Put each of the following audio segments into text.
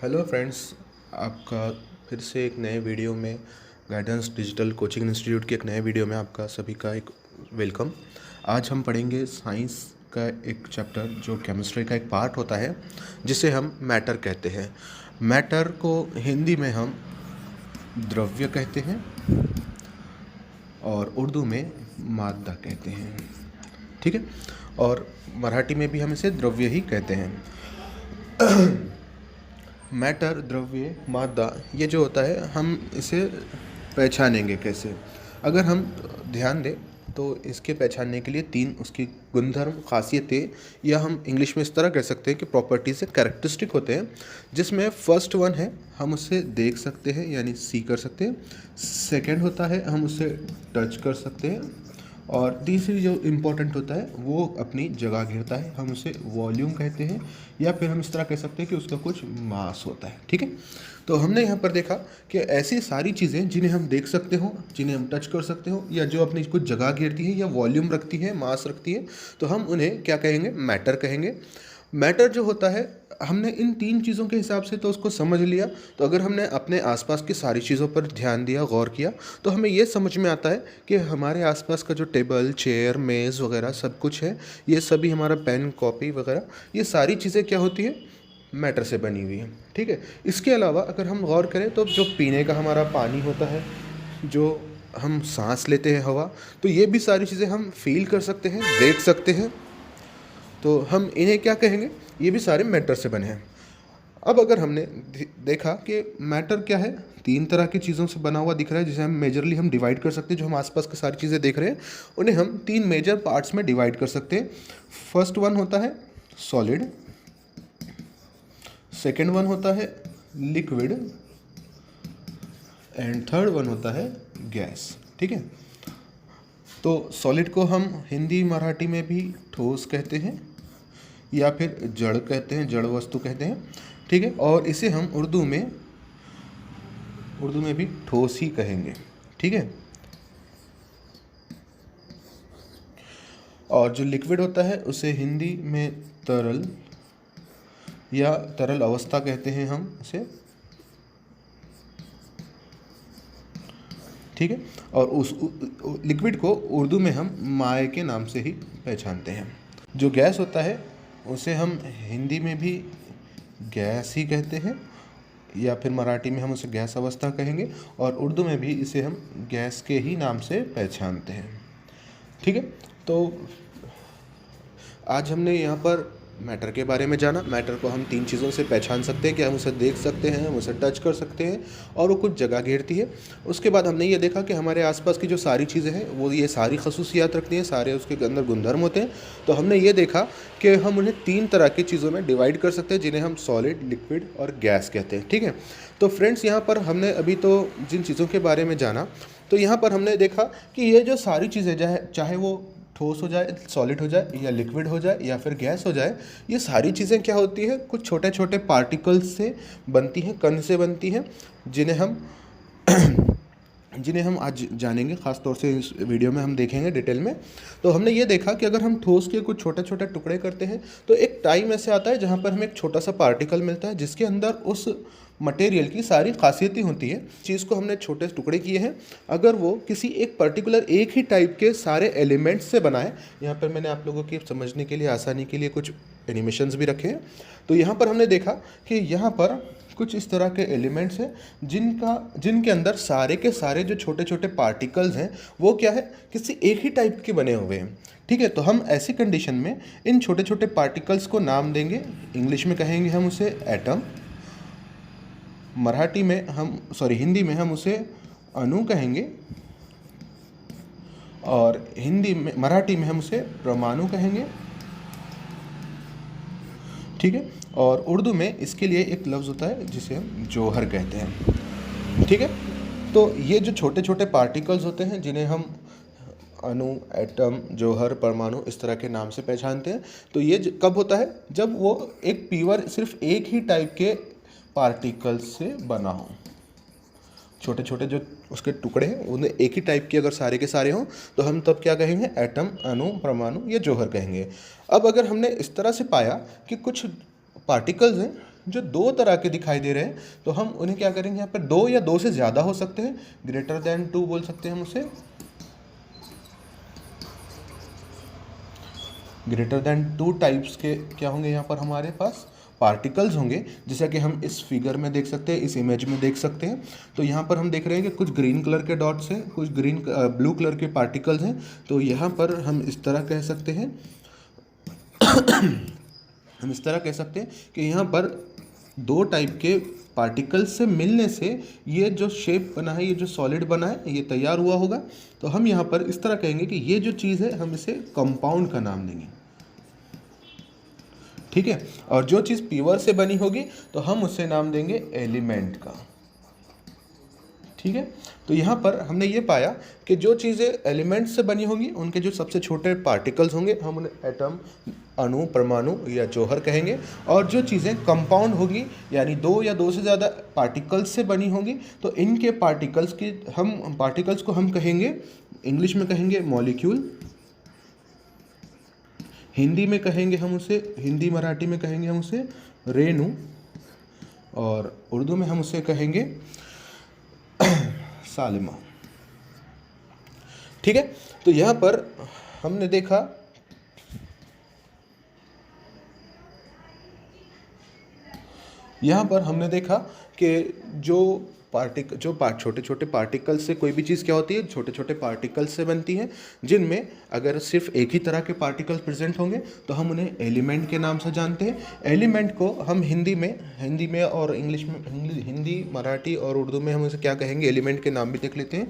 Hello friends, आपका फिर से एक नए वीडियो में गाइडेंस डिजिटल कोचिंग इंस्टीट्यूट के एक नए वीडियो में आपका सभी का एक वेलकम। आज हम पढ़ेंगे साइंस का एक चैप्टर जो केमिस्ट्री का एक पार्ट होता है जिसे हम मैटर कहते हैं। मैटर को हिंदी में हम द्रव्य कहते हैं और उर्दू में मादा कहते हैं, ठीक है। और मराठी में भी हम इसे द्रव्य ही कहते हैं। मैटर, द्रव्य, मादा, ये जो होता है हम इसे पहचानेंगे कैसे। अगर हम ध्यान दें तो इसके पहचानने के लिए तीन उसकी गुणधर्म, खासियतें, या हम इंग्लिश में इस तरह कह सकते हैं कि प्रॉपर्टीज से कैरेक्टरिस्टिक होते हैं, जिसमें फर्स्ट वन है हम उसे देख सकते हैं यानी सी कर सकते हैं। सेकंड होता है हम उसे टच कर सकते हैं। और तीसरी जो इम्पोर्टेंट होता है वो अपनी जगह घेरता है, हम उसे वॉल्यूम कहते हैं, या फिर हम इस तरह कह सकते हैं कि उसका कुछ मास होता है, ठीक है। तो हमने यहाँ पर देखा कि ऐसी सारी चीज़ें जिन्हें हम देख सकते हो, जिन्हें हम टच कर सकते हो, या जो अपनी कुछ जगह घेरती है या वॉल्यूम रखती है, मास रखती है, तो हम उन्हें क्या कहेंगे? मैटर कहेंगे। मैटर जो होता है, हमने इन तीन चीज़ों के हिसाब से तो उसको समझ लिया। तो अगर हमने अपने आसपास की सारी चीज़ों पर ध्यान दिया, गौर किया, तो हमें ये समझ में आता है कि हमारे आसपास का जो टेबल, चेयर, मेज़ वगैरह सब कुछ है, ये सभी, हमारा पेन, कॉपी वगैरह, ये सारी चीज़ें क्या होती है? मैटर से बनी हुई है, ठीक है। इसके अलावा अगर हम गौर करें तो जो पीने का हमारा पानी होता है, जो हम सांस लेते हैं हवा, तो ये भी सारी चीज़ें हम फील कर सकते हैं, देख सकते हैं। तो हम इन्हें क्या कहेंगे? ये भी सारे मैटर से बने हैं। अब अगर हमने देखा कि मैटर क्या है, तीन तरह की चीज़ों से बना हुआ दिख रहा है, जिसे हम मेजरली हम डिवाइड कर सकते हैं। जो हम आसपास की सारी चीज़ें देख रहे हैं उन्हें हम तीन मेजर पार्ट्स में डिवाइड कर सकते हैं। फर्स्ट वन होता है सॉलिड, सेकेंड वन होता है लिक्विड, एंड थर्ड वन होता है गैस, ठीक है। तो सॉलिड को हम हिंदी मराठी में भी ठोस कहते हैं या फिर जड़ कहते हैं, जड़ वस्तु कहते हैं, ठीक है। और इसे हम उर्दू में भी ठोस ही कहेंगे, ठीक है। और जो लिक्विड होता है उसे हिंदी में तरल या तरल अवस्था कहते हैं हम इसे, ठीक है। और उस लिक्विड को उर्दू में हम माए के नाम से ही पहचानते हैं। जो गैस होता है उसे हम हिंदी में भी गैस ही कहते हैं, या फिर मराठी में हम उसे गैस अवस्था कहेंगे, और उर्दू में भी इसे हम गैस के ही नाम से पहचानते हैं, ठीक है। तो आज हमने यहाँ पर मैटर के बारे में जाना। मैटर को हम तीन चीज़ों से पहचान सकते हैं कि हम उसे देख सकते हैं, हम उसे टच कर सकते हैं, और वो कुछ जगह घेरती है। उसके बाद हमने ये देखा कि हमारे आसपास की जो सारी चीज़ें हैं वो ये सारी खसूसियात रखती हैं, सारे उसके अंदर गुणधर्म होते हैं। तो हमने ये देखा कि हम उन्हें तीन तरह की चीज़ों में डिवाइड कर सकते हैं, जिन्हें हम सॉलिड, लिक्विड और गैस कहते हैं, ठीक है। तो फ्रेंड्स, यहाँ पर हमने अभी तो जिन चीज़ों के बारे में जाना, तो यहाँ पर हमने देखा कि ये जो सारी चीज़ें चाहे वो ठोस हो जाए, सॉलिड हो जाए, या लिक्विड हो जाए, या फिर गैस हो जाए, ये सारी चीज़ें क्या होती हैं? कुछ छोटे छोटे पार्टिकल्स से बनती हैं, कण से बनती हैं, जिन्हें हम आज जानेंगे। ख़ास तौर से इस वीडियो में हम देखेंगे डिटेल में। तो हमने ये देखा कि अगर हम ठोस के कुछ छोटे छोटे टुकड़े करते हैं तो एक टाइम ऐसे आता है जहाँ पर हमें एक छोटा सा पार्टिकल मिलता है, जिसके अंदर उस मटेरियल की सारी खासियतें होती हैं। चीज़ को हमने छोटे टुकड़े किए हैं, अगर वो किसी एक पर्टिकुलर एक ही टाइप के सारे एलिमेंट्स से बनाए। यहाँ पर मैंने आप लोगों की समझने के लिए, आसानी के लिए कुछ एनिमेशंस भी रखे हैं। तो यहाँ पर हमने देखा कि यहाँ पर कुछ इस तरह के एलिमेंट्स हैं जिनके अंदर सारे के सारे जो छोटे छोटे पार्टिकल्स हैं वो क्या है? किसी एक ही टाइप के बने हुए हैं, ठीक है। तो हम ऐसी कंडीशन में इन छोटे छोटे पार्टिकल्स को नाम देंगे। इंग्लिश में कहेंगे हम उसे एटम, हिंदी में हम उसे अणु कहेंगे, और मराठी में हम उसे परमाणु कहेंगे, ठीक है। और उर्दू में इसके लिए एक लफ्ज़ होता है जिसे हम जौहर कहते हैं, ठीक है। तो ये जो छोटे छोटे पार्टिकल्स होते हैं जिन्हें हम अणु, एटम, जौहर, परमाणु इस तरह के नाम से पहचानते हैं, तो ये कब होता है? जब वो एक प्योर सिर्फ एक ही टाइप के पार्टिकल्स से बना हो। छोटे छोटे जो उसके टुकड़े हैं उन्हें एक ही टाइप के अगर सारे के सारे हों तो हम तब क्या कहेंगे? एटम, अणु, परमाणु या जौहर कहेंगे। अब अगर हमने इस तरह से पाया कि कुछ पार्टिकल्स हैं जो दो तरह के दिखाई दे रहे हैं तो हम उन्हें क्या करेंगे, यहाँ पर दो या दो से ज़्यादा हो सकते हैं, ग्रेटर देन 2 बोल सकते हैं हम उसे। ग्रेटर देन 2 टाइप्स के क्या होंगे यहाँ पर हमारे पास पार्टिकल्स होंगे, जैसा कि हम इस फिगर में देख सकते हैं, इस इमेज में देख सकते हैं। तो यहाँ पर हम देख रहे हैं कि कुछ ग्रीन कलर के डॉट्स हैं, कुछ ब्लू कलर के पार्टिकल्स हैं। तो यहाँ पर हम इस तरह कह सकते हैं हम इस तरह कह सकते हैं कि यहाँ पर दो टाइप के पार्टिकल्स से मिलने से ये जो शेप बना है, ये जो सॉलिड बना है, ये तैयार हुआ होगा। तो हम यहाँ पर इस तरह कहेंगे कि ये जो चीज़ है हम इसे कंपाउंड का नाम देंगे, ठीक है। और जो चीज़ प्योर से बनी होगी तो हम उसे नाम देंगे एलिमेंट का, ठीक है। तो यहाँ पर हमने ये पाया कि जो चीज़ें एलिमेंट से बनी होंगी उनके जो सबसे छोटे पार्टिकल्स होंगे हम उन्हें एटम, अणु, परमाणु या जौहर कहेंगे। और जो चीज़ें कंपाउंड होगी यानी दो या दो से ज़्यादा पार्टिकल्स से बनी होंगी तो इनके पार्टिकल्स को हम कहेंगे, इंग्लिश में कहेंगे मॉलिक्यूल, हिंदी मराठी में कहेंगे हम उसे रेणु, और उर्दू में हम उसे कहेंगे सालिमा, ठीक है। तो यहाँ पर हमने देखा कि छोटे छोटे पार्टिकल्स से कोई भी चीज़ क्या होती है, छोटे छोटे पार्टिकल्स से बनती है, जिनमें अगर सिर्फ एक ही तरह के पार्टिकल्स प्रेजेंट होंगे तो हम उन्हें एलिमेंट के नाम से जानते हैं। एलिमेंट को हम हिंदी में और इंग्लिश में, हिंदी, मराठी और उर्दू में हम उसे क्या कहेंगे, एलिमेंट के नाम भी देख लेते हैं।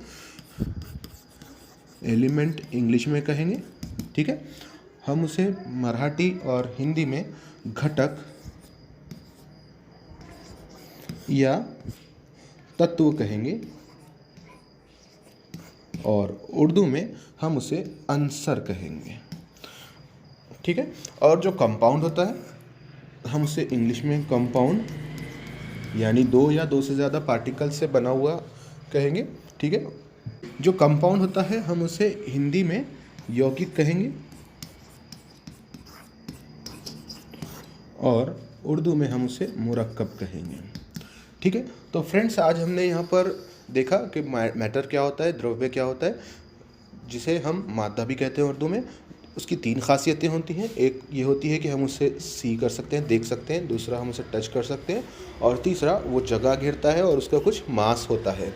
एलिमेंट इंग्लिश में कहेंगे, ठीक है। हम उसे मराठी और हिंदी में घटक या तत्व कहेंगे, और उर्दू में हम उसे अंसर कहेंगे, ठीक है। और जो कंपाउंड होता है हम उसे इंग्लिश में कंपाउंड यानी दो या दो से ज़्यादा पार्टिकल से बना हुआ कहेंगे, ठीक है। जो कंपाउंड होता है हम उसे हिंदी में यौगिक कहेंगे और उर्दू में हम उसे मुरक्कब कहेंगे, ठीक है। तो फ्रेंड्स, आज हमने यहाँ पर देखा कि मैटर क्या होता है, द्रव्य क्या होता है, जिसे हम मादा भी कहते हैं उर्दू में। उसकी 3 खासियतें होती हैं। एक ये होती है कि हम उसे सी कर सकते हैं, देख सकते हैं, दूसरा हम उसे टच कर सकते हैं, और तीसरा वो जगह घेरता है और उसका कुछ मास होता है,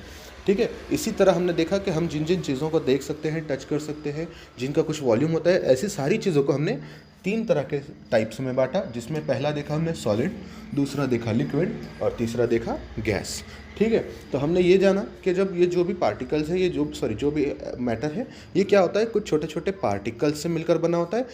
ठीक है। इसी तरह हमने देखा कि हम जिन जिन चीज़ों को देख सकते हैं, टच कर सकते हैं, जिनका कुछ वॉल्यूम होता है, ऐसी सारी चीज़ों को हमने 3 तरह के टाइप्स में बांटा, जिसमें पहला देखा हमने सॉलिड, दूसरा देखा लिक्विड और तीसरा देखा गैस, ठीक है। तो हमने ये जाना कि जब ये जो भी पार्टिकल्स है, जो भी मैटर है, ये क्या होता है, कुछ छोटे छोटे पार्टिकल्स से मिलकर बना होता है।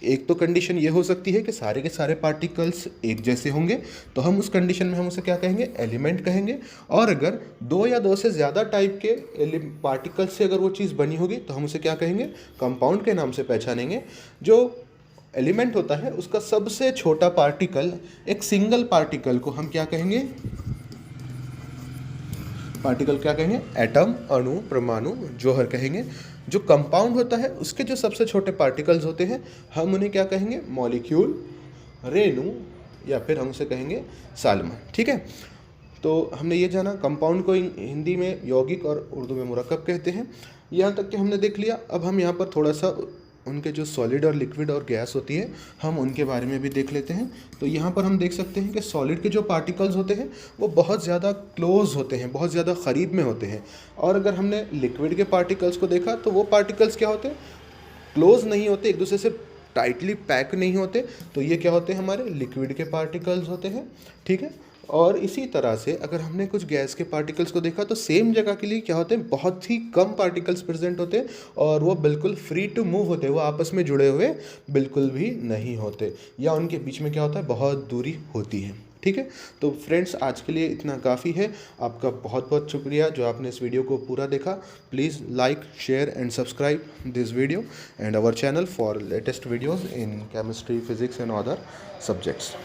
एक तो कंडीशन ये हो सकती है कि सारे के सारे पार्टिकल्स एक जैसे होंगे, तो हम उस कंडीशन में हम उसे क्या कहेंगे, एलिमेंट कहेंगे। और अगर 2 या 2 से ज़्यादा टाइप के पार्टिकल्स से अगर वो चीज़ बनी होगी तो हम उसे क्या कहेंगे, कंपाउंड के नाम से पहचानेंगे। जो एलिमेंट होता है उसका सबसे छोटा पार्टिकल, एक सिंगल पार्टिकल को हम क्या कहेंगे, एटम, अणु, परमाणु, जौहर कहेंगे। जो कंपाउंड होता है उसके जो सबसे छोटे पार्टिकल्स होते हैं हम उन्हें क्या कहेंगे, मॉलिक्यूल, रेणु, या फिर हम उसे कहेंगे सालिमा, ठीक है। तो हमने ये जाना कंपाउंड को हिंदी में यौगिक और उर्दू में मुरक्कब कहते हैं। यहाँ तक कि हमने देख लिया। अब हम यहाँ पर थोड़ा सा उनके जो सॉलिड और लिक्विड और गैस होती है हम उनके बारे में भी देख लेते हैं। तो यहाँ पर हम देख सकते हैं कि सॉलिड के जो पार्टिकल्स होते हैं वो बहुत ज़्यादा क्लोज होते हैं, बहुत ज़्यादा करीब में होते हैं। और अगर हमने लिक्विड के पार्टिकल्स को देखा तो वो पार्टिकल्स क्या होते हैं, क्लोज नहीं होते, एक दूसरे से टाइटली पैक नहीं होते। तो ये क्या होते हैं, हमारे लिक्विड के पार्टिकल्स होते हैं, ठीक है। और इसी तरह से अगर हमने कुछ गैस के पार्टिकल्स को देखा तो सेम जगह के लिए क्या होते हैं, बहुत ही कम पार्टिकल्स प्रेजेंट होते हैं और वो बिल्कुल फ्री टू मूव होते हैं, वो आपस में जुड़े हुए बिल्कुल भी नहीं होते, या उनके बीच में क्या होता है, बहुत दूरी होती है, ठीक है। तो फ्रेंड्स, आज के लिए इतना काफ़ी है। आपका बहुत बहुत शुक्रिया जो आपने इस वीडियो को पूरा देखा। Please like, share and subscribe this video and our channel for latest videos in chemistry, physics and other subjects.